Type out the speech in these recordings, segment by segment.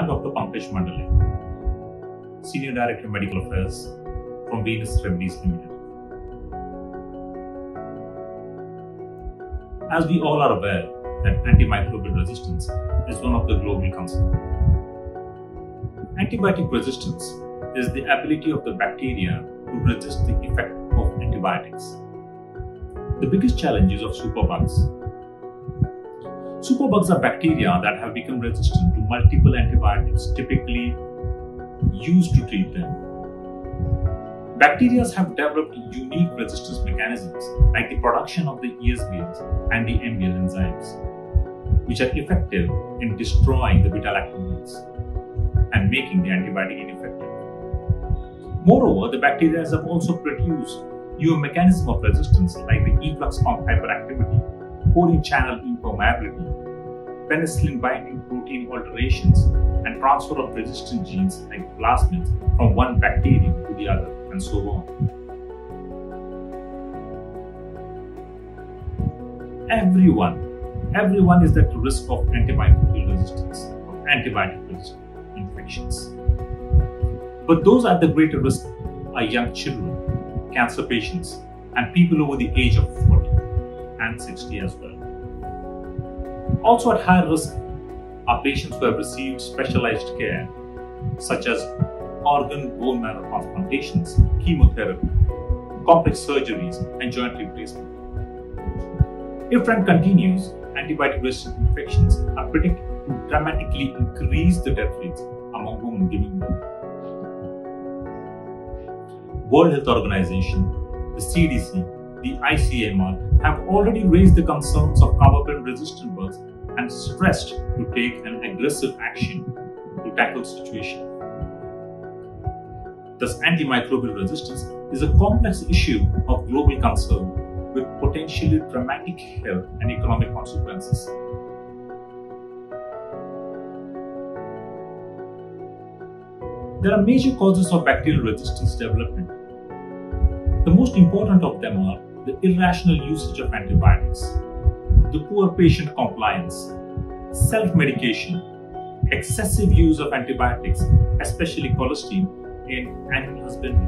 I'm Dr. Pankaj Mandale, Senior Director of Medical Affairs from Venus Remedies Limited. As we all are aware that antimicrobial resistance is one of the global concerns. Antibiotic resistance is the ability of the bacteria to resist the effect of antibiotics. The biggest challenge is of superbugs. Superbugs are bacteria that have become resistant to multiple antibiotics typically used to treat them. Bacteria have developed unique resistance mechanisms like the production of the ESBLs and the MBL enzymes, which are effective in destroying the beta-lactamines and making the antibiotic ineffective. Moreover, the bacteria have also produced new mechanisms of resistance like the efflux pump hyperactivity, pore channel impermeability, penicillin binding protein alterations, and transfer of resistant genes like plasmids from one bacterium to the other, and so on. Everyone is at risk of antimicrobial resistance, of antibiotic-resistant infections. But those at the greater risk are young children, cancer patients, and people over the age of 40 and 60 as well. Also at high risk are patients who have received specialized care, such as organ bone marrow transplantations, chemotherapy, complex surgeries, and joint replacement. If trend continues, antibiotic-resistant infections are predicted to dramatically increase the death rates among women giving birth. World Health Organization, the CDC, the ICMR have already raised the concerns of carbapenem-resistant bugs and stressed to take an aggressive action to tackle the situation. Thus, antimicrobial resistance is a complex issue of global concern with potentially dramatic health and economic consequences. There are major causes of bacterial resistance development. The most important of them are the irrational usage of antibiotics, the poor patient compliance, self-medication, excessive use of antibiotics, especially cholesterol, in animal husbandry.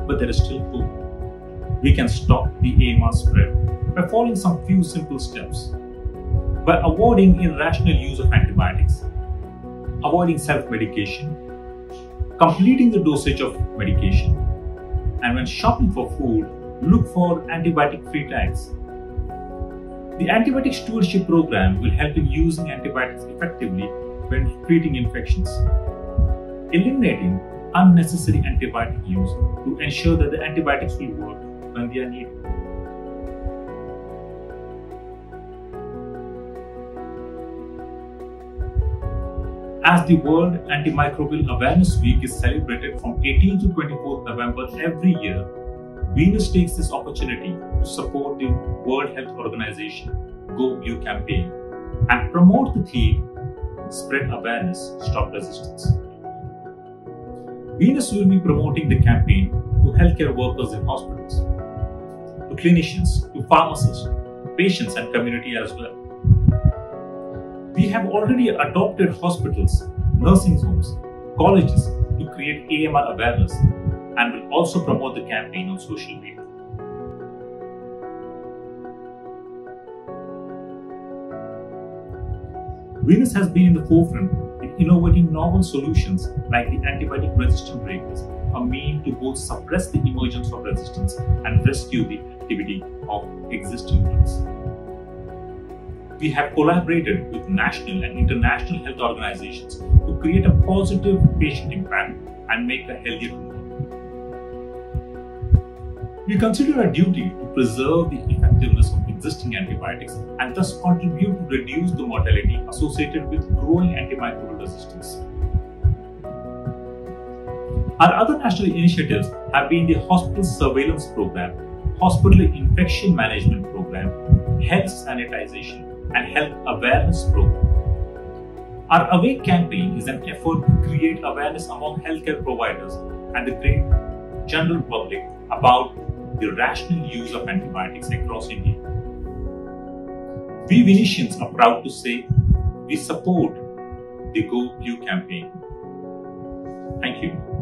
But there is still hope. We can stop the AMR spread by following some few simple steps. By avoiding irrational use of antibiotics, avoiding self-medication, completing the dosage of medication, and when shopping for food, look for antibiotic-free tags. The antibiotic stewardship program will help in using antibiotics effectively when treating infections, eliminating unnecessary antibiotic use to ensure that the antibiotics will work when they are needed. As the World Antimicrobial Awareness Week is celebrated from 18th to 24th November every year, Venus takes this opportunity to support the World Health Organization WAAW campaign and promote the theme, Spread Awareness, Stop Resistance. Venus will be promoting the campaign to healthcare workers in hospitals, to clinicians, to pharmacists, patients and community as well. We have already adopted hospitals, nursing homes, colleges to create AMR awareness and will also promote the campaign on social media. Venus has been in the forefront in innovating novel solutions like the antibiotic-resistant breakers, a mean to both suppress the emergence of resistance and rescue the activity of existing drugs. We have collaborated with national and international health organizations to create a positive patient impact and make a healthier tomorrow. We consider our duty to preserve the effectiveness of existing antibiotics and thus contribute to reduce the mortality associated with growing antimicrobial resistance. Our other national initiatives have been the Hospital Surveillance Program, Hospital Infection Management Program, Health Sanitization, and Health Awareness Program. Our Awake campaign is an effort to create awareness among healthcare providers and the great general public about the rational use of antibiotics across India. We Venetians are proud to say we support the Go View campaign. Thank you.